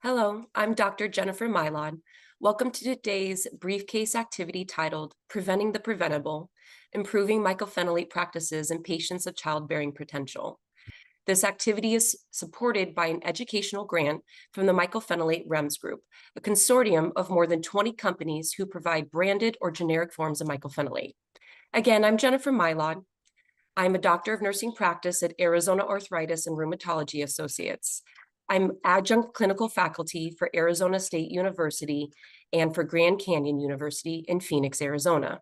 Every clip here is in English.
Hello, I'm Dr. Jennifer Mylod. Welcome to today's briefcase activity titled Preventing the Preventable, Improving Mycophenolate Practices in Patients of Childbearing Potential. This activity is supported by an educational grant from the Mycophenolate REMS Group, a consortium of more than 20 companies who provide branded or generic forms of mycophenolate. Again, I'm Jennifer Mylod. I'm a doctor of nursing practice at Arizona Arthritis and Rheumatology Associates. I'm adjunct clinical faculty for Arizona State University and for Grand Canyon University in Phoenix, Arizona.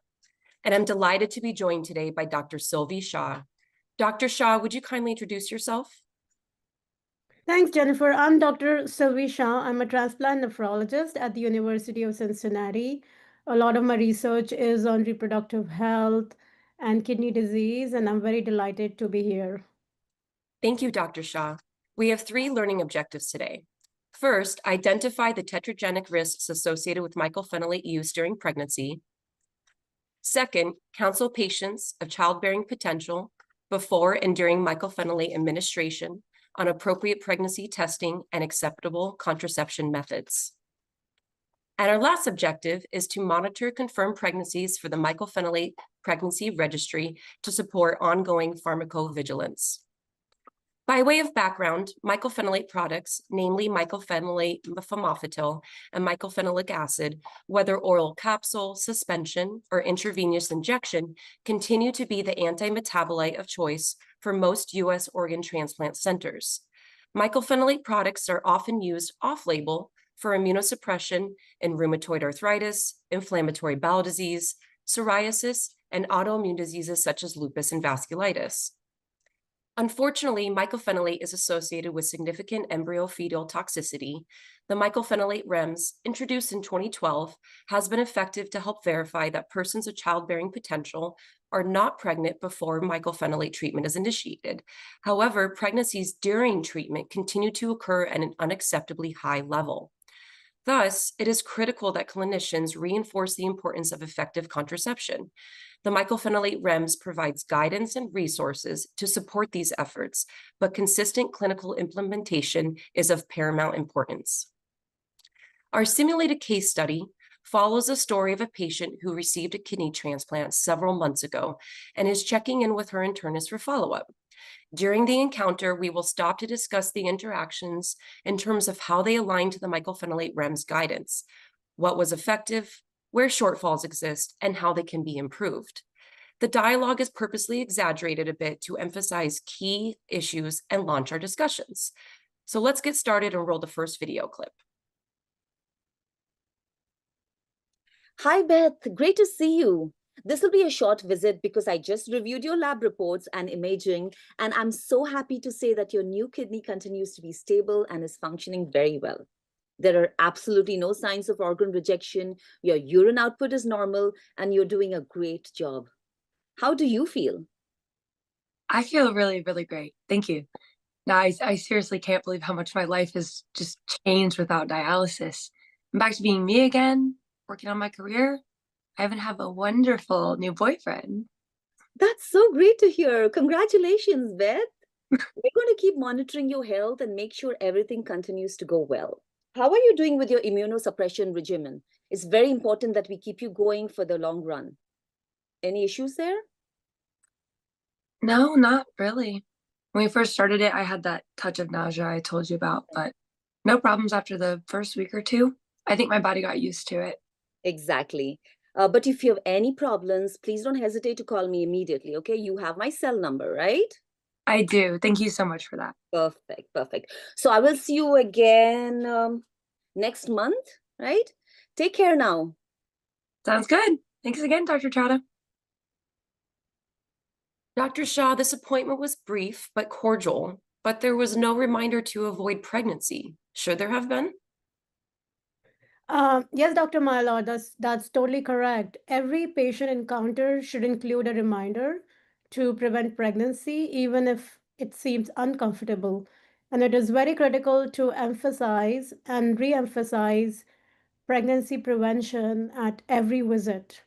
And I'm delighted to be joined today by Dr. Sylvie Shaw. Dr. Shaw, would you kindly introduce yourself? Thanks, Jennifer. I'm Dr. Sylvie Shah. I'm a transplant nephrologist at the University of Cincinnati. A lot of my research is on reproductive health and kidney disease, and I'm very delighted to be here. Thank you, Dr. Shaw. We have 3 learning objectives today. First, identify the tetragenic risks associated with mycophenolate use during pregnancy. Second, counsel patients of childbearing potential before and during mycophenolate administration on appropriate pregnancy testing and acceptable contraception methods. And our last objective is to monitor confirmed pregnancies for the Mycophenolate Pregnancy Registry to support ongoing pharmacovigilance. By way of background, mycophenolate products, namely mycophenolate mofetil and mycophenolic acid, whether oral capsule, suspension, or intravenous injection, continue to be the anti-metabolite of choice for most U.S. organ transplant centers. Mycophenolate products are often used off-label for immunosuppression in rheumatoid arthritis, inflammatory bowel disease, psoriasis, and autoimmune diseases such as lupus and vasculitis. Unfortunately, mycophenolate is associated with significant embryo-fetal toxicity. The mycophenolate REMS, introduced in 2012, has been effective to help verify that persons of childbearing potential are not pregnant before mycophenolate treatment is initiated. However, pregnancies during treatment continue to occur at an unacceptably high level. Thus, it is critical that clinicians reinforce the importance of effective contraception. The mycophenolate REMS provides guidance and resources to support these efforts, but consistent clinical implementation is of paramount importance. Our simulated case study follows the story of a patient who received a kidney transplant several months ago and is checking in with her internist for follow-up. During the encounter, we will stop to discuss the interactions in terms of how they align to the mycophenolate REMS guidance, what was effective, where shortfalls exist, and how they can be improved. The dialogue is purposely exaggerated a bit to emphasize key issues and launch our discussions. So let's get started and roll the first video clip. Hi, Beth. Great to see you. This will be a short visit because I just reviewed your lab reports and imaging, and I'm so happy to say that your new kidney continues to be stable and is functioning very well. There are absolutely no signs of organ rejection, your urine output is normal, and you're doing a great job. How do you feel? I feel really, really great. Thank you. Now, I seriously can't believe how much my life has just changed without dialysis. I'm back to being me again, working on my career. I even have a wonderful new boyfriend. That's so great to hear. Congratulations, Beth. We're going to keep monitoring your health and make sure everything continues to go well. How are you doing with your immunosuppression regimen? It's very important that we keep you going for the long run. Any issues there? No, not really. When we first started it, I had that touch of nausea I told you about, but no problems after the first week or two. I think my body got used to it. Exactly. But if you have any problems, please don't hesitate to call me immediately, okay? You have my cell number, right? I do. Thank you so much for that. Perfect, perfect. So I will see you again next month, right? Take care now. Sounds good. Thanks again, Dr. Trotta. Dr. Shaw, this appointment was brief but cordial, but there was no reminder to avoid pregnancy. Should there have been? Yes, Dr. Mylod, that's totally correct. Every patient encounter should include a reminder to prevent pregnancy, even if it seems uncomfortable. And it is very critical to emphasize and re-emphasize pregnancy prevention at every visit.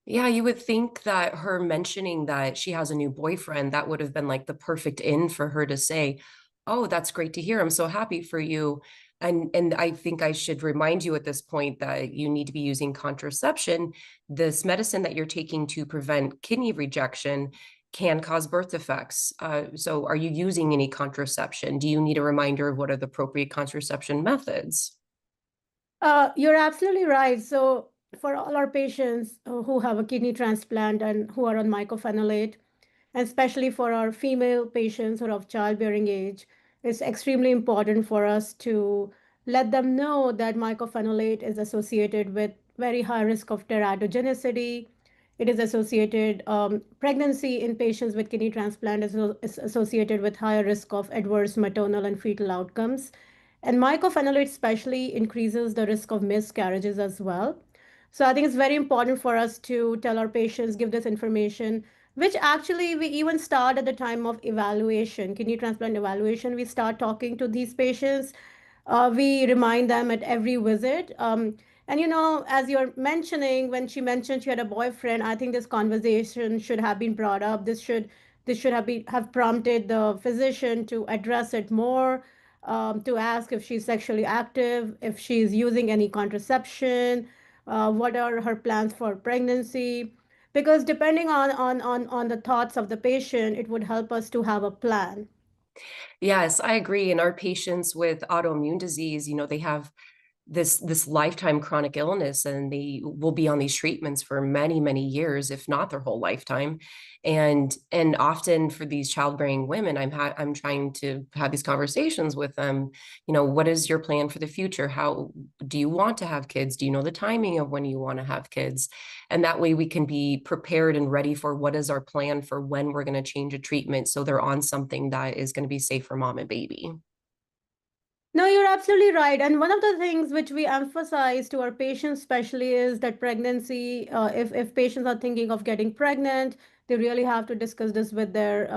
Yeah, you would think that her mentioning that she has a new boyfriend, that would have been like the perfect in for her to say, Oh, that's great to hear. I'm so happy for you. And I think I should remind you at this point that you need to be using contraception. This medicine that you're taking to prevent kidney rejection can cause birth defects. So are you using any contraception? Do you need a reminder of what are the appropriate contraception methods? You're absolutely right. So, for all our patients who have a kidney transplant and who are on mycophenolate, and especially for our female patients who are of childbearing age, it's extremely important for us to let them know that mycophenolate is associated with very high risk of teratogenicity. It is associated, pregnancy in patients with kidney transplant is associated with higher risk of adverse maternal and fetal outcomes. And mycophenolate especially increases the risk of miscarriages as well. So I think it's very important for us to tell our patients, give this information, which actually we even start at the time of evaluation, kidney transplant evaluation. We start talking to these patients. We remind them at every visit. And as you're mentioning, when she mentioned she had a boyfriend, I think this conversation should have been brought up. This should have prompted the physician to address it more, to ask if she's sexually active, if she's using any contraception, what are her plans for pregnancy. Because depending on the thoughts of the patient, it would help us to have a plan. Yes, I agree. And our patients with autoimmune disease, they have this lifetime chronic illness, and they will be on these treatments for many, many years, if not their whole lifetime. And often for these childbearing women, I'm trying to have these conversations with them. What is your plan for the future? How do you want to have kids? Do you know the timing of when you want to have kids? And that way we can be prepared and ready for what is our plan for when we're going to change a treatment, so they're on something that is going to be safe for mom and baby. No, you're absolutely right. And one of the things which we emphasize to our patients, especially, is that pregnancy, if patients are thinking of getting pregnant, they really have to discuss this with their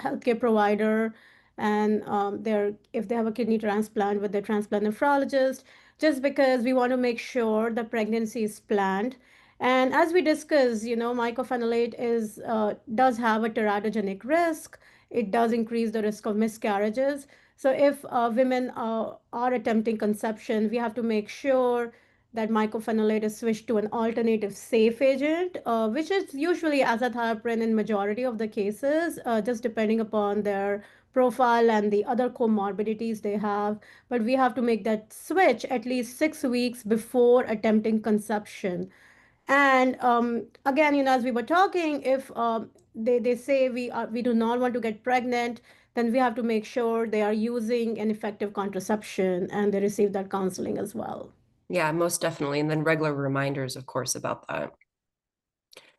healthcare provider, and if they have a kidney transplant, with their transplant nephrologist, just because we want to make sure the pregnancy is planned. And as we discussed, mycophenolate does have a teratogenic risk. It does increase the risk of miscarriages. So if women are attempting conception, we have to make sure that mycophenolate is switched to an alternative safe agent, which is usually azathioprine in majority of the cases, just depending upon their profile and the other comorbidities they have. But we have to make that switch at least 6 weeks before attempting conception. And again, as we were talking, if they say we do not want to get pregnant, then we have to make sure they are using an effective contraception and they receive that counseling as well. Yeah, most definitely. And then regular reminders, of course, about that.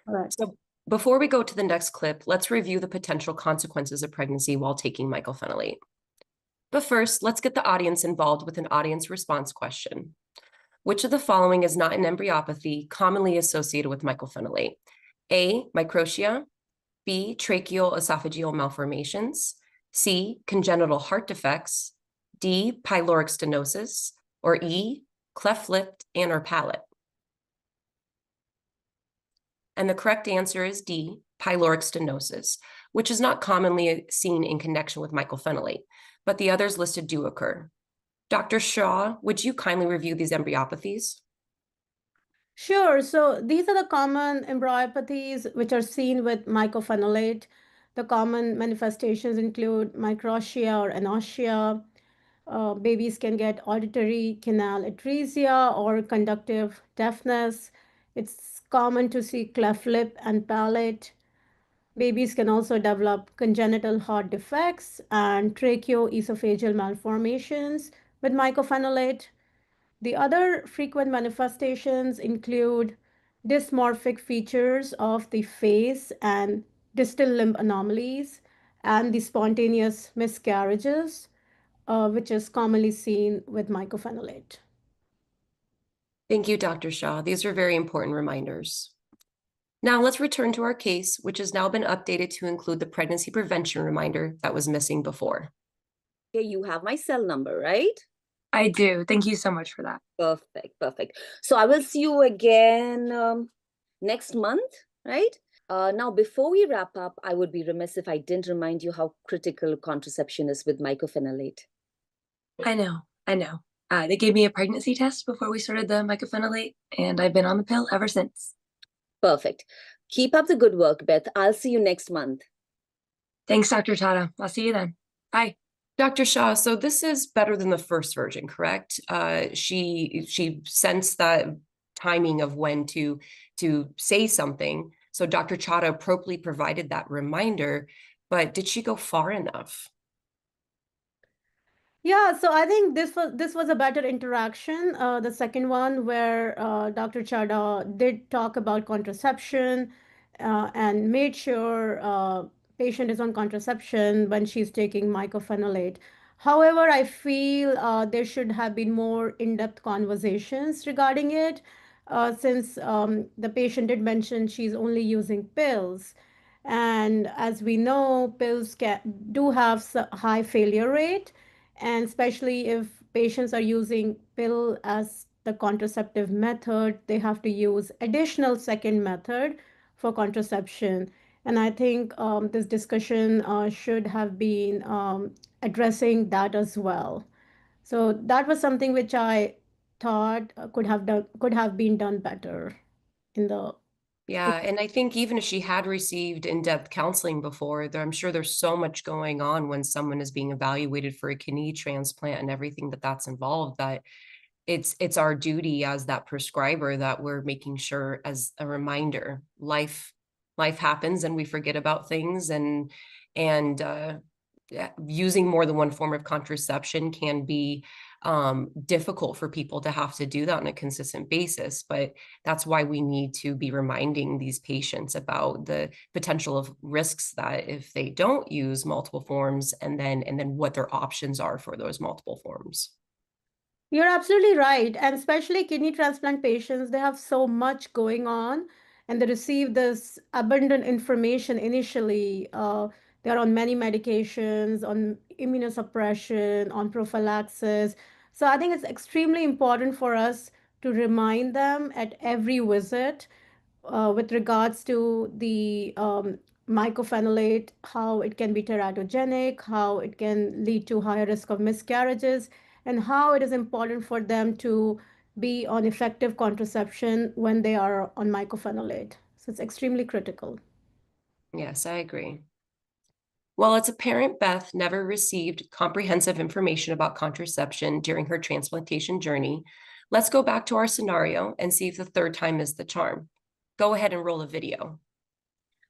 Correct. So before we go to the next clip, let's review the potential consequences of pregnancy while taking mycophenolate. But first, let's get the audience involved with an audience response question. Which of the following is not an embryopathy commonly associated with mycophenolate? A, microtia, B, tracheal esophageal malformations, C, congenital heart defects, D, pyloric stenosis, or E, cleft lip and or palate. And the correct answer is D, pyloric stenosis, which is not commonly seen in connection with mycophenolate, but the others listed do occur. Dr. Shaw, would you kindly review these embryopathies? Sure. So these are the common embryopathies which are seen with mycophenolate. The common manifestations include microtia or anotia. Babies can get auditory canal atresia or conductive deafness. It's common to see cleft lip and palate. Babies can also develop congenital heart defects and tracheoesophageal malformations with mycophenolate. The other frequent manifestations include dysmorphic features of the face and distal limb anomalies, and the spontaneous miscarriages, which is commonly seen with mycophenolate. Thank you, Dr. Shaw. These are very important reminders. Now let's return to our case, which has now been updated to include the pregnancy prevention reminder that was missing before. Okay, you have my cell number, right? I do. Thank you so much for that. Perfect, perfect. So I will see you again next month, right? Now, before we wrap up, I would be remiss if I didn't remind you how critical contraception is with mycophenolate. I know. They gave me a pregnancy test before we started the mycophenolate, and I've been on the pill ever since. Perfect. Keep up the good work, Beth. I'll see you next month. Thanks, Dr. Tata. I'll see you then. Bye. Dr. Shah, so this is better than the first version, correct? She sensed that timing of when to say something. So Dr. Chada appropriately provided that reminder, but did she go far enough? Yeah, so I think this was a better interaction. The second one where Dr. Chada did talk about contraception and made sure patient is on contraception when she's taking mycophenolate. However, I feel there should have been more in-depth conversations regarding it, since the patient did mention she's only using pills. And as we know, do have high failure rate, and especially if patients are using pill as the contraceptive method, they have to use additional second method for contraception. And I think this discussion should have been addressing that as well. So that was something which I thought could have been done better in the. Yeah, and I think even if she had received in-depth counseling before, I'm sure there's so much going on when someone is being evaluated for a kidney transplant and everything that's involved, that it's our duty as that prescriber that we're making sure, as a reminder, life happens and we forget about things, and using more than one form of contraception can be difficult for people to have to do that on a consistent basis. But that's why we need to be reminding these patients about the potential of risks that if they don't use multiple forms, and then what their options are for those multiple forms. You're absolutely right. And especially kidney transplant patients, they have so much going on and they receive this abundant information initially. They're on many medications, on immunosuppression, on prophylaxis. So I think it's extremely important for us to remind them at every visit with regards to the mycophenolate, how it can be teratogenic, how it can lead to higher risk of miscarriages, and how it is important for them to be on effective contraception when they are on mycophenolate. So it's extremely critical. Yes, I agree. Well, it's apparent Beth never received comprehensive information about contraception during her transplantation journey. Let's go back to our scenario and see if the third time is the charm. Go ahead and roll a video.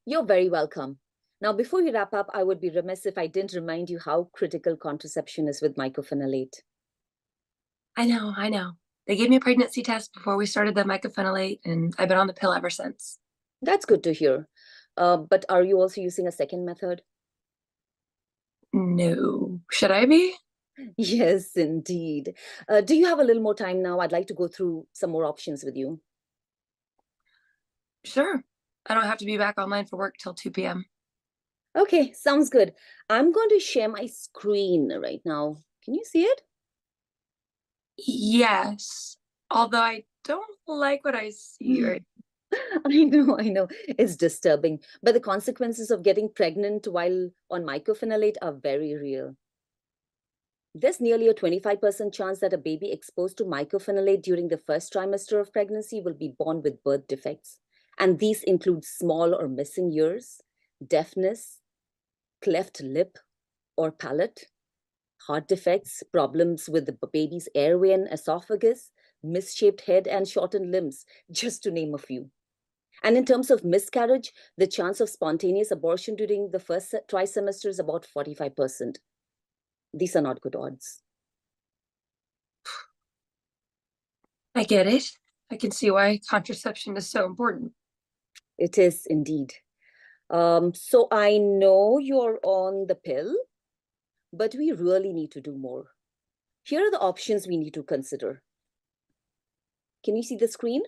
You're very welcome. Now, before we wrap up, I would be remiss if I didn't remind you how critical contraception is with mycophenolate. I know. They gave me a pregnancy test before we started the mycophenolate, and I've been on the pill ever since. That's good to hear. But are you also using a second method? No. Should I be? Yes, indeed. Do you have a little more time now? I'd like to go through some more options with you. Sure. I don't have to be back online for work till 2 p.m. Okay, sounds good. I'm going to share my screen right now. Can you see it? Yes. Although I don't like what I see right. I know. It's disturbing. But the consequences of getting pregnant while on mycophenolate are very real. There's nearly a 25% chance that a baby exposed to mycophenolate during the first trimester of pregnancy will be born with birth defects. And these include small or missing ears, deafness, cleft lip or palate, heart defects, problems with the baby's airway and esophagus, misshaped head and shortened limbs, just to name a few. And in terms of miscarriage, the chance of spontaneous abortion during the first trimester is about 45%. These are not good odds. I get it. I can see why contraception is so important. It is indeed. So I know you're on the pill, but we really need to do more. Here are the options we need to consider. Can you see the screen?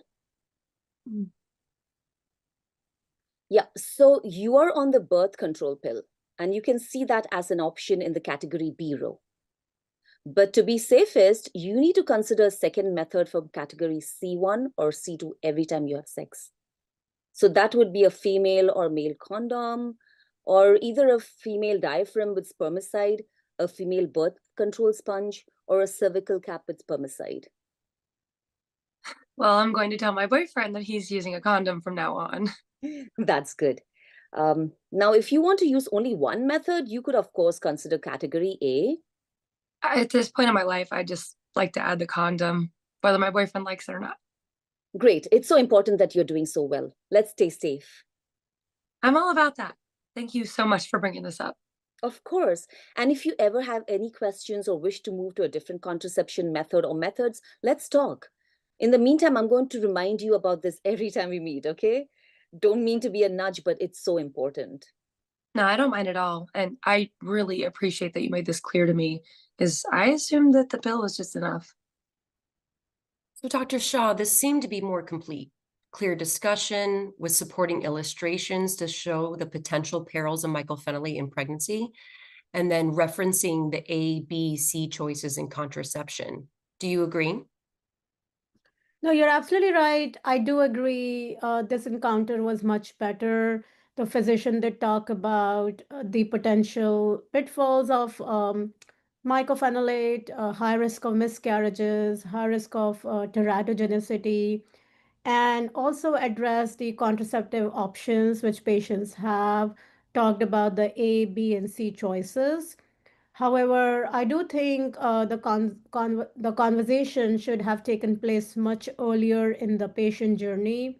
Yeah, so you are on the birth control pill, and you can see that as an option in the category B row. But to be safest, you need to consider a second method from category C1 or C2 every time you have sex. So that would be a female or male condom, or either a female diaphragm with spermicide, a female birth control sponge, or a cervical cap with spermicide. Well, I'm going to tell my boyfriend that he's using a condom from now on. That's good. Now, if you want to use only one method, you could, of course, consider category A. At this point in my life, I just like to add the condom, whether my boyfriend likes it or not. Great. It's so important that you're doing so well. Let's stay safe. I'm all about that. Thank you so much for bringing this up. Of course. And if you ever have any questions or wish to move to a different contraception method or methods, let's talk. In the meantime, I'm going to remind you about this every time we meet, okay? Don't mean to be a nudge, but it's so important. No, I don't mind at all. And I really appreciate that you made this clear to me, because I assumed that the pill was just enough. So Dr. Shah, this seemed to be more complete. Clear discussion with supporting illustrations to show the potential perils of mycophenolate in pregnancy, and then referencing the A, B, C choices in contraception. Do you agree? No, you're absolutely right. I do agree. This encounter was much better. The physician did talk about the potential pitfalls of mycophenolate, high risk of miscarriages, high risk of teratogenicity, and also address the contraceptive options which patients have, talked about the A, B, and C choices. However, I do think the conversation should have taken place much earlier in the patient journey,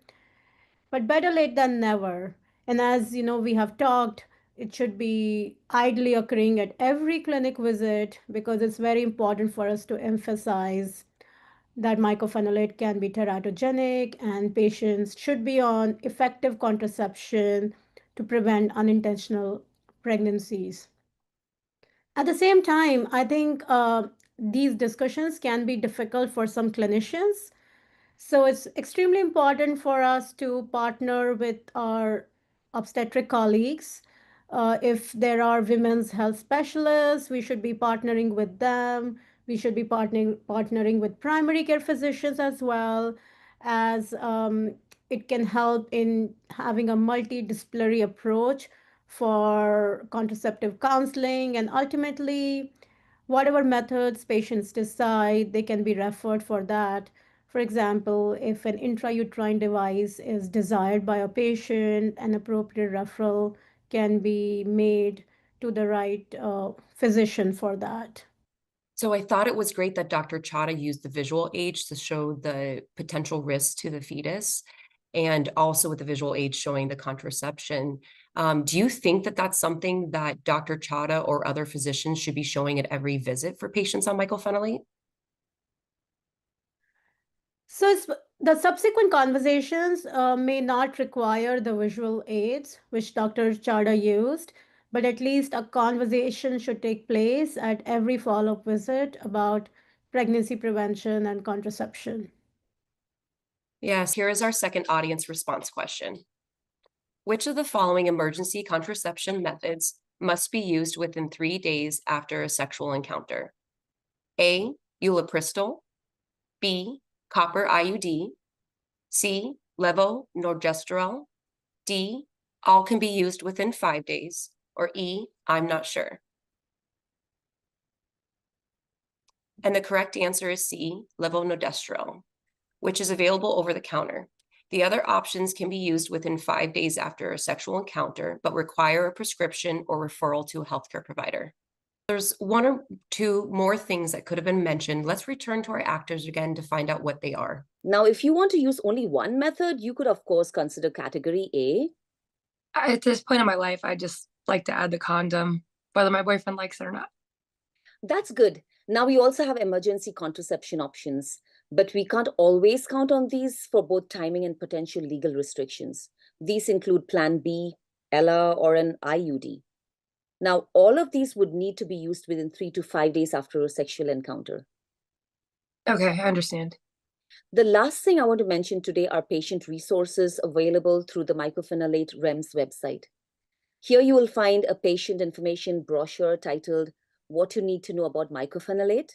but better late than never. And as you know, we have talked, it should be ideally occurring at every clinic visit because it's very important for us to emphasize that mycophenolate can be teratogenic and patients should be on effective contraception to prevent unintentional pregnancies. At the same time, I think these discussions can be difficult for some clinicians. So it's extremely important for us to partner with our obstetric colleagues. If there are women's health specialists, we should be partnering with them. We should be partnering with primary care physicians as well, as it can help in having a multidisciplinary approach for contraceptive counseling, and ultimately whatever methods patients decide, they can be referred for that. For example, if an intrauterine device is desired by a patient, an appropriate referral can be made to the right physician for that. So I thought it was great that Dr. Chada used the visual aids to show the potential risks to the fetus, and also with the visual aids showing the contraception. Do you think that that's something that Dr. Chada or other physicians should be showing at every visit for patients on mycophenolate? So the subsequent conversations may not require the visual aids which Dr. Chada used, but at least a conversation should take place at every follow-up visit about pregnancy prevention and contraception. Yes, here is our second audience response question. Which of the following emergency contraception methods must be used within 3 days after a sexual encounter? A, ulipristal. B, copper IUD. C, levonorgestrel. D, all can be used within 5 days. Or E, I'm not sure. And the correct answer is C, levonorgestrel, which is available over the counter. The other options can be used within 5 days after a sexual encounter, but require a prescription or referral to a healthcare provider. There's one or two more things that could have been mentioned. Let's return to our actors again to find out what they are. Now, if you want to use only one method, you could, of course, consider category A. At this point in my life, I just like to add the condom, whether my boyfriend likes it or not. That's good. Now we also have emergency contraception options, but we can't always count on these for both timing and potential legal restrictions. These include Plan B, Ella, or an IUD. Now, all of these would need to be used within 3 to 5 days after a sexual encounter. Okay, I understand. The last thing I want to mention today are patient resources available through the Mycophenolate REMS website. Here you will find a patient information brochure titled What You Need to Know About Mycophenolate,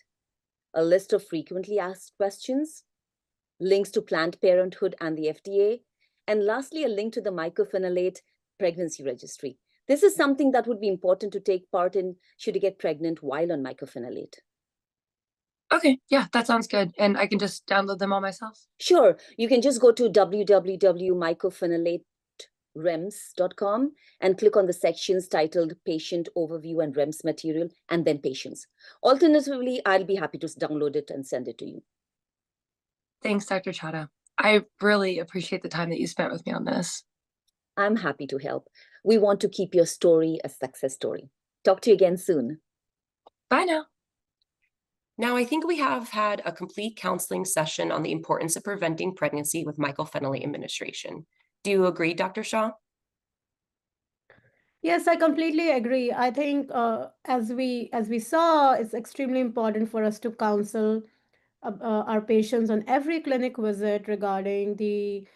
a list of frequently asked questions, links to Planned Parenthood and the FDA, And lastly, a link to the Mycophenolate pregnancy registry. This is something that would be important to take part in should you get pregnant while on mycophenolate. Okay, yeah, that sounds good. And I can just download them all myself. Sure, you can just go to www.mycophenolaterems.com and click on the sections titled Patient Overview and REMS Material, and then Patients. Alternatively, I'll be happy to download it and send it to you. Thanks, Dr. Chada. I really appreciate the time that you spent with me on this. I'm happy to help. We want to keep your story a success story. Talk to you again soon. Bye now. Now, I think we have had a complete counseling session on the importance of preventing pregnancy with mycophenolate administration. Do you agree, Dr. Shah? Yes, I completely agree. I think as we saw, it's extremely important for us to counsel our patients on every clinic visit regarding the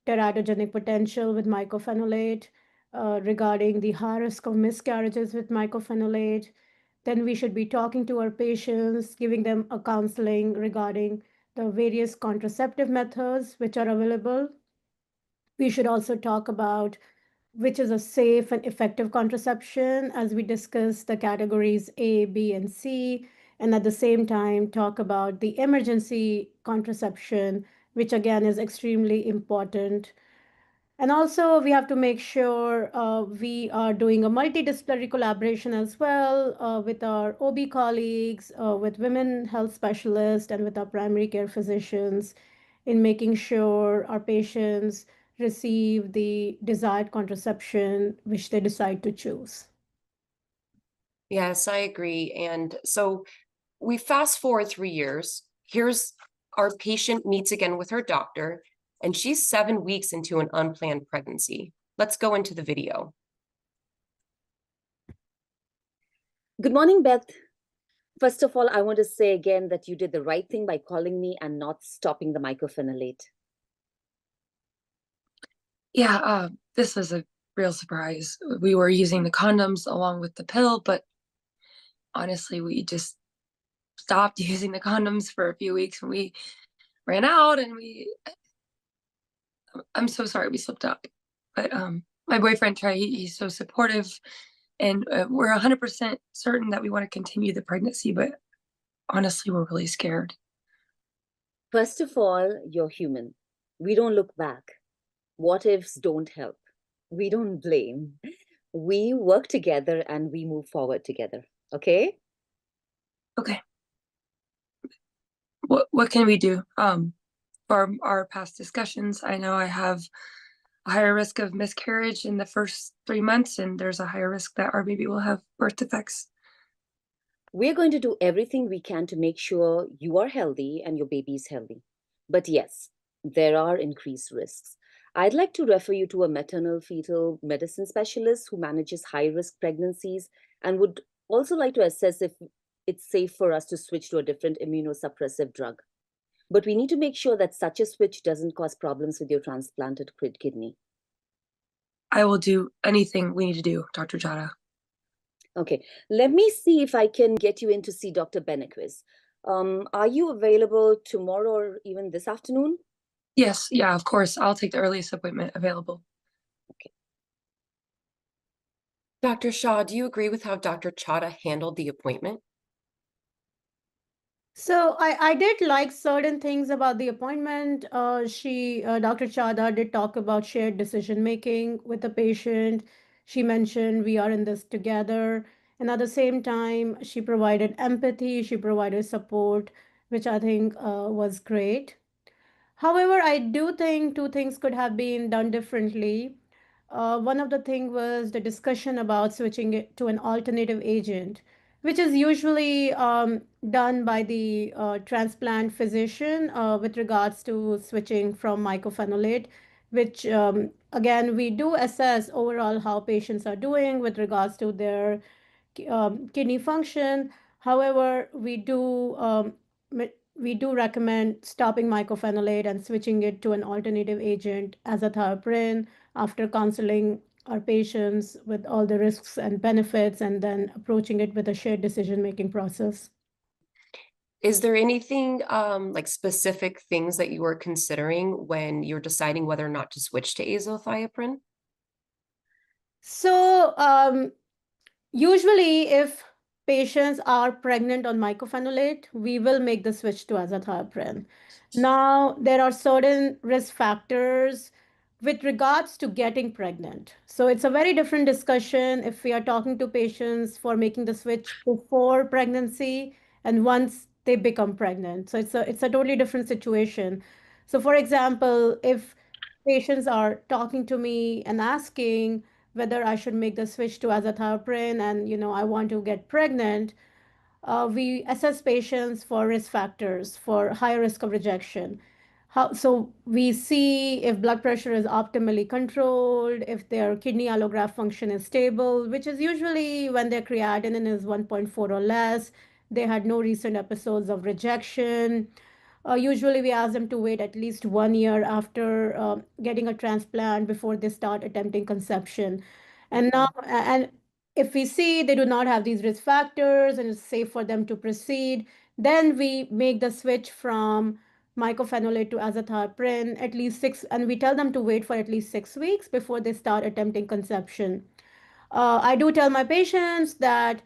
teratogenic potential with mycophenolate, regarding the high risk of miscarriages with mycophenolate. Then we should be talking to our patients, giving them a counseling regarding the various contraceptive methods which are available. We should also talk about which is a safe and effective contraception, as we discuss the categories A, B, and C, and at the same time talk about the emergency contraception, which again is extremely important. And also, we have to make sure we are doing a multidisciplinary collaboration as well with our OB colleagues, with women health specialists, and with our primary care physicians in making sure our patients receive the desired contraception which they decide to choose. Yes, I agree. And so we fast forward 3 years. Here's our patient meets again with her doctor, and she's 7 weeks into an unplanned pregnancy. Let's go into the video. Good morning, Beth. First of all, I want to say again that you did the right thing by calling me and not stopping the mycophenolate. Yeah, this was a real surprise. We were using the condoms along with the pill, but honestly, we just stopped using the condoms for a few weeks when we ran out, and I'm so sorry we slipped up. But my boyfriend Trey, he's so supportive, and we're 100% certain that we want to continue the pregnancy, but honestly, we're really scared. First of all, you're human. We don't look back. What ifs don't help. We don't blame. We work together and we move forward together. Okay? Okay. What can we do? For our past discussions, I know I have a higher risk of miscarriage in the first 3 months, and there's a higher risk that our baby will have birth defects. We're going to do everything we can to make sure you are healthy and your baby is healthy. But yes, there are increased risks. I'd like to refer you to a maternal fetal medicine specialist who manages high-risk pregnancies and would also like to assess if it's safe for us to switch to a different immunosuppressive drug. But we need to make sure that such a switch doesn't cause problems with your transplanted kidney. I will do anything we need to do, Dr. Jada. Okay, let me see if I can get you in to see Dr. Benequiz. Are you available tomorrow or even this afternoon? Yes, yeah, of course. I'll take the earliest appointment available. Dr. Shah, do you agree with how Dr. Chada handled the appointment? So I did like certain things about the appointment. Dr. Chada did talk about shared decision making with the patient. She mentioned we are in this together. And at the same time, she provided empathy, she provided support, which I think was great. However, I do think two things could have been done differently. One of the thing was the discussion about switching it to an alternative agent, which is usually done by the transplant physician with regards to switching from mycophenolate, which again, we do assess overall how patients are doing with regards to their kidney function. However, we do recommend stopping mycophenolate and switching it to an alternative agent as a thioprin after counseling our patients with all the risks and benefits, and then approaching it with a shared decision-making process. Is there anything like specific things that you are considering when you're deciding whether or not to switch to azathioprine? So, usually, if patients are pregnant on mycophenolate, we will make the switch to azathioprine. Now, there are certain risk factors with regards to getting pregnant. So, it's a very different discussion if we are talking to patients for making the switch before pregnancy and once they become pregnant. So, it's a totally different situation. So, for example, if patients are talking to me and asking, whether I should make the switch to azathioprine and I want to get pregnant, we assess patients for risk factors for higher risk of rejection. So we see if blood pressure is optimally controlled, if their kidney allograft function is stable, which is usually when their creatinine is 1.4 or less. They had no recent episodes of rejection. Usually, we ask them to wait at least 1 year after getting a transplant before they start attempting conception. And now, and if we see they do not have these risk factors and it's safe for them to proceed, then we make the switch from mycophenolate to azathioprine at least six, and we tell them to wait for at least 6 weeks before they start attempting conception. I do tell my patients that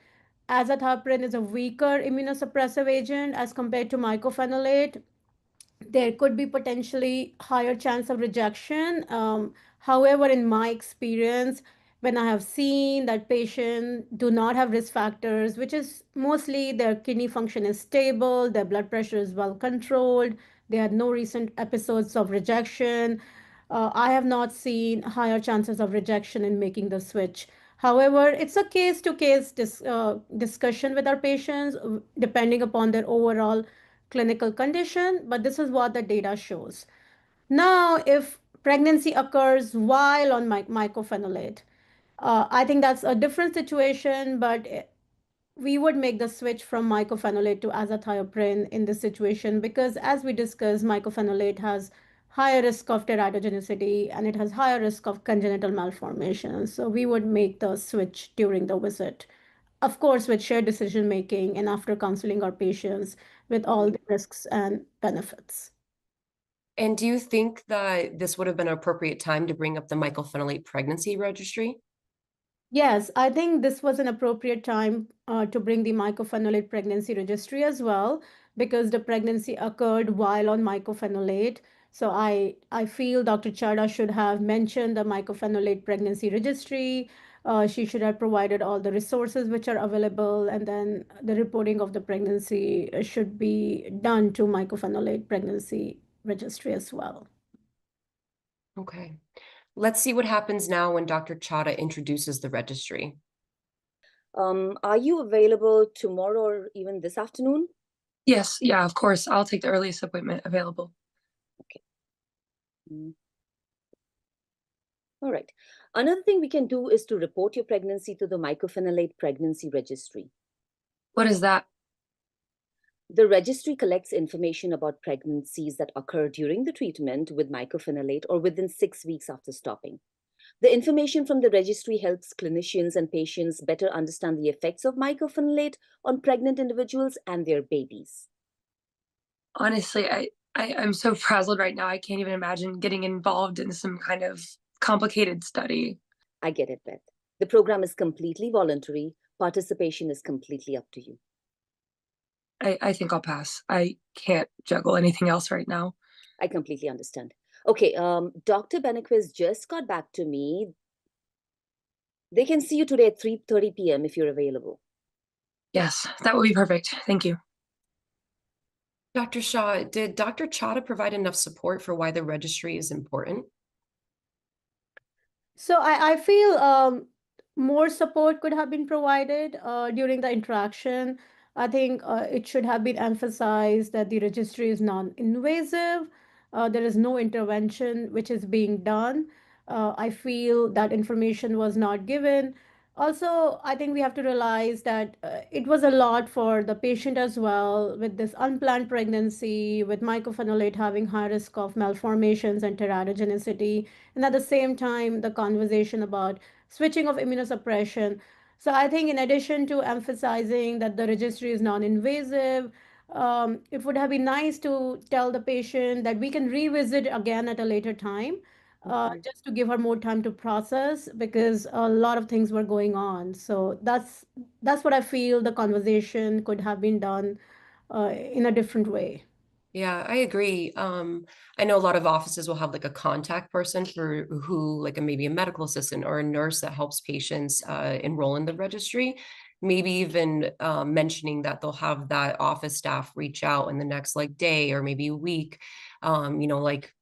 azathioprine is a weaker immunosuppressive agent as compared to mycophenolate. There could be potentially higher chance of rejection. However, in my experience, when I have seen that patients do not have risk factors, which is mostly their kidney function is stable, their blood pressure is well controlled, they had no recent episodes of rejection. I have not seen higher chances of rejection in making the switch. However, it's a case-to-case discussion with our patients, depending upon their overall clinical condition, but this is what the data shows. Now, if pregnancy occurs while on mycophenolate, I think that's a different situation, but we would make the switch from mycophenolate to azathioprine in this situation because, as we discussed, mycophenolate has higher risk of teratogenicity and it has higher risk of congenital malformations. So we would make the switch during the visit, of course, with shared decision making and after counseling our patients with all the risks and benefits. And do you think that this would have been an appropriate time to bring up the mycophenolate pregnancy registry? Yes, I think this was an appropriate time to bring the mycophenolate pregnancy registry as well, because the pregnancy occurred while on mycophenolate. So I feel Dr. Chada should have mentioned the mycophenolate pregnancy registry. She should have provided all the resources which are available, and then the reporting of the pregnancy should be done to mycophenolate pregnancy registry as well. Okay. Let's see what happens now when Dr. Chada introduces the registry. Are you available tomorrow or even this afternoon? Yes, yeah, of course. I'll take the earliest appointment available. Mm. All right. Another thing we can do is to report your pregnancy to the Mycophenolate Pregnancy Registry. What is that? The registry collects information about pregnancies that occur during the treatment with mycophenolate or within 6 weeks after stopping. The information from the registry helps clinicians and patients better understand the effects of mycophenolate on pregnant individuals and their babies. Honestly, I'm so frazzled right now. I can't even imagine getting involved in some kind of complicated study. I get it, Beth. The program is completely voluntary. Participation is completely up to you. I think I'll pass. I can't juggle anything else right now. I completely understand. Okay, Dr. Benequiz just got back to me. They can see you today at 3:30 p.m. if you're available. Yes, that would be perfect. Thank you. Dr. Shah, did Dr. Chada provide enough support for why the registry is important? So I feel more support could have been provided during the interaction. I think it should have been emphasized that the registry is non-invasive. There is no intervention which is being done. I feel that information was not given. Also, I think we have to realize that it was a lot for the patient as well with this unplanned pregnancy, with mycophenolate having high risk of malformations and teratogenicity, and at the same time the conversation about switching of immunosuppression. So I think in addition to emphasizing that the registry is non-invasive, it would have been nice to tell the patient that we can revisit again at a later time, just to give her more time to process because a lot of things were going on. So that's what I feel the conversation could have been done in a different way. Yeah, I agree. I know a lot of offices will have like a contact person for who, like maybe a medical assistant or a nurse that helps patients enroll in the registry. Maybe even mentioning that they'll have that office staff reach out in the next like day or maybe a week. Like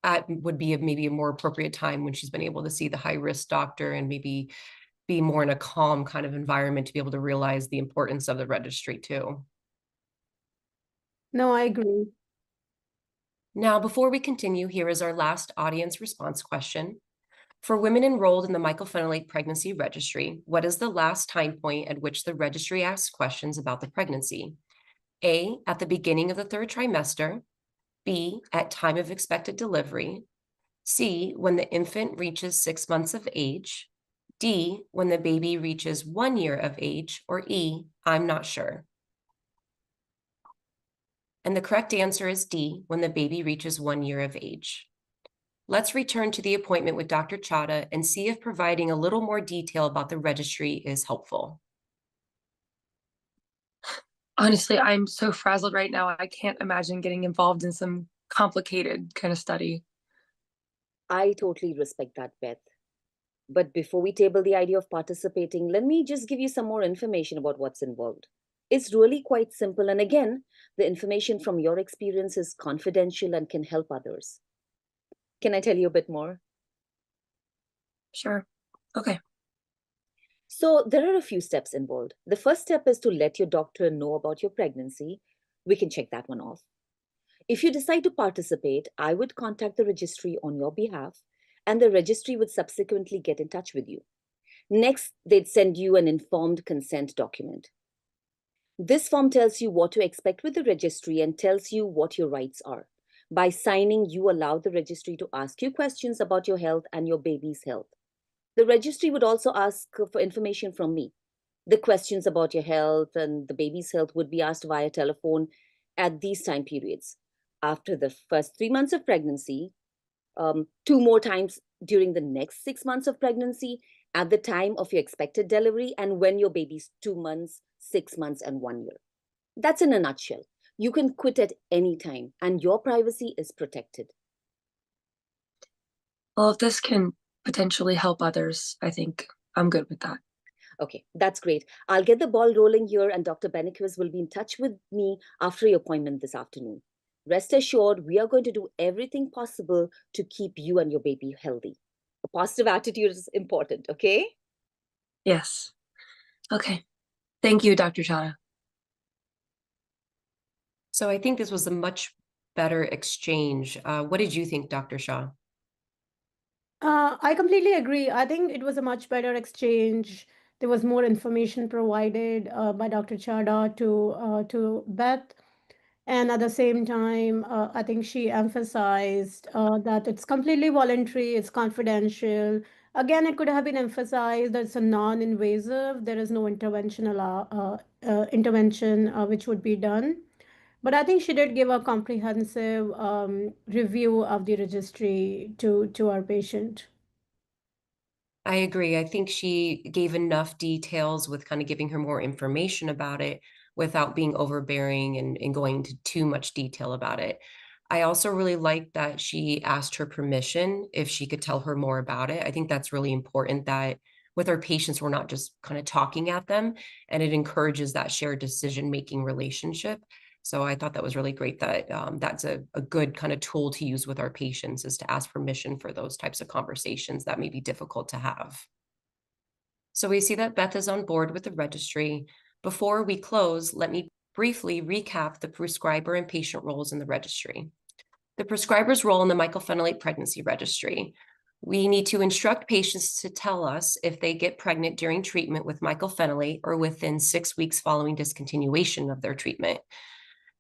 at would be maybe a more appropriate time when she's been able to see the high risk doctor and maybe be more in a calm kind of environment to be able to realize the importance of the registry too. No, I agree. Now, before we continue, here is our last audience response question. For women enrolled in the mycophenolate pregnancy registry, what is the last time point at which the registry asks questions about the pregnancy? A, at the beginning of the third trimester, B, at time of expected delivery, C, when the infant reaches 6 months of age, D, when the baby reaches 1 year of age, or E, I'm not sure. And the correct answer is D, when the baby reaches 1 year of age. Let's return to the appointment with Dr. Chadha and see if providing a little more detail about the registry is helpful. Honestly, I'm so frazzled right now. I can't imagine getting involved in some complicated kind of study. I totally respect that, Beth. But before we table the idea of participating, let me just give you some more information about what's involved. It's really quite simple. And again, the information from your experience is confidential and can help others. Can I tell you a bit more? Sure. Okay. So there are a few steps involved. The first step is to let your doctor know about your pregnancy. We can check that one off. If you decide to participate, I would contact the registry on your behalf, and the registry would subsequently get in touch with you. Next, they'd send you an informed consent document. This form tells you what to expect with the registry and tells you what your rights are. By signing, you allow the registry to ask you questions about your health and your baby's health. The registry would also ask for information from me. The questions about your health and the baby's health would be asked via telephone at these time periods. After the first 3 months of pregnancy, 2 more times during the next 6 months of pregnancy, at the time of your expected delivery, and when your baby's 2 months, 6 months, and 1 year. That's in a nutshell. You can quit at any time, and your privacy is protected. Well, if this can potentially help others, I think I'm good with that. Okay, that's great. I'll get the ball rolling here, and Dr. Benequist will be in touch with me after your appointment this afternoon. Rest assured, we are going to do everything possible to keep you and your baby healthy. A positive attitude is important, okay? Yes. Okay. Thank you, Dr. Chadha. So I think this was a much better exchange. What did you think, Dr. Shah? I completely agree. I think it was a much better exchange. There was more information provided by Dr. Chadha to Beth. And at the same time, I think she emphasized that it's completely voluntary, it's confidential. Again, it could have been emphasized that it's a non-invasive. There is no intervention which would be done. But I think she did give a comprehensive review of the registry to our patient. I agree. I think she gave enough details with kind of giving her more information about it without being overbearing and going into too much detail about it. I also really liked that she asked her permission if she could tell her more about it. I think that's really important that with our patients, we're not just kind of talking at them, and it encourages that shared decision-making relationship. So I thought that was really great that that's a good kind of tool to use with our patients, is to ask permission for those types of conversations that may be difficult to have. So we see that Beth is on board with the registry. Before we close, let me briefly recap the prescriber and patient roles in the registry. The prescriber's role in the mycophenolate pregnancy registry. We need to instruct patients to tell us if they get pregnant during treatment with mycophenolate or within 6 weeks following discontinuation of their treatment.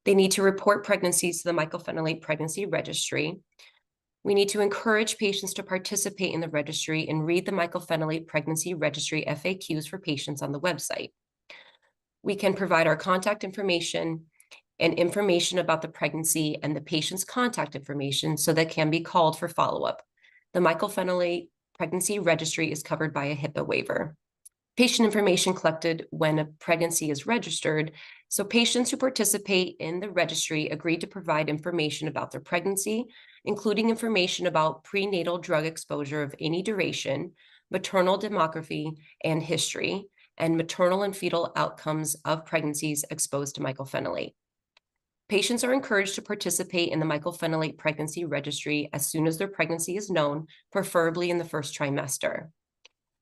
They need to report pregnancies to the mycophenolate pregnancy registry. We need to encourage patients to participate in the registry and read the mycophenolate pregnancy registry FAQs for patients on the website. We can provide our contact information and information about the pregnancy and the patient's contact information so that can be called for follow-up. The Mycophenolate Pregnancy Registry is covered by a HIPAA waiver. Patient information collected when a pregnancy is registered. So patients who participate in the registry agree to provide information about their pregnancy, including information about prenatal drug exposure of any duration, maternal demography and history, and maternal and fetal outcomes of pregnancies exposed to mycophenolate. Patients are encouraged to participate in the Mycophenolate Pregnancy Registry as soon as their pregnancy is known, preferably in the first trimester.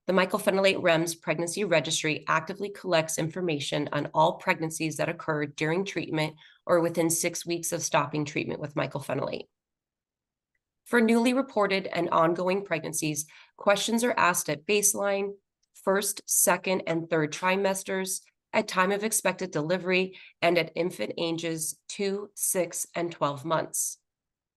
The Mycophenolate REMS Pregnancy Registry actively collects information on all pregnancies that occurred during treatment or within 6 weeks of stopping treatment with mycophenolate. For newly reported and ongoing pregnancies, questions are asked at baseline, first, second, and third trimesters, at time of expected delivery, and at infant ages 2, 6, and 12 months.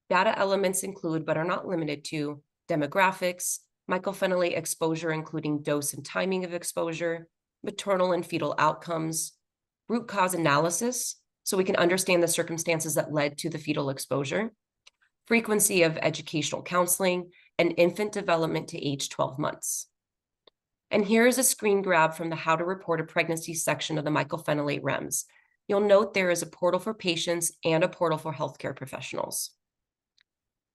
Data elements include, but are not limited to, demographics, mycophenolate exposure, including dose and timing of exposure, maternal and fetal outcomes, root cause analysis, so we can understand the circumstances that led to the fetal exposure, frequency of educational counseling, and infant development to age 12 months. And here is a screen grab from the How to Report a Pregnancy section of the Mycophenolate REMS. You'll note there is a portal for patients and a portal for healthcare professionals.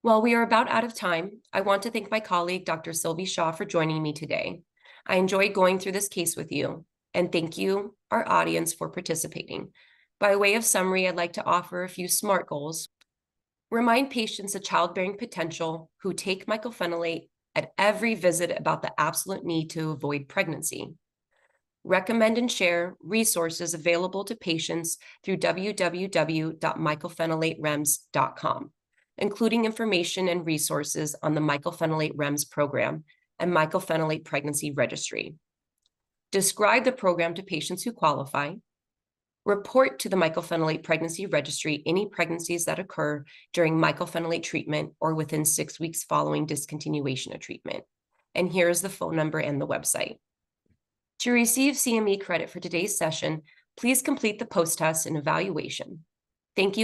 While we are about out of time, I want to thank my colleague, Dr. Sylvie Shaw, for joining me today. I enjoyed going through this case with you, and thank you, our audience, for participating. By way of summary, I'd like to offer a few SMART goals. Remind patients of childbearing potential who take mycophenolate at every visit about the absolute need to avoid pregnancy. Recommend and share resources available to patients through www.mycophenolaterems.com, including information and resources on the Mycophenolate REMS program and Mycophenolate Pregnancy Registry. Describe the program to patients who qualify. Report to the Mycophenolate Pregnancy Registry any pregnancies that occur during mycophenolate treatment or within 6 weeks following discontinuation of treatment. And here's the phone number and the website. To receive CME credit for today's session, please complete the post-test and evaluation. Thank you.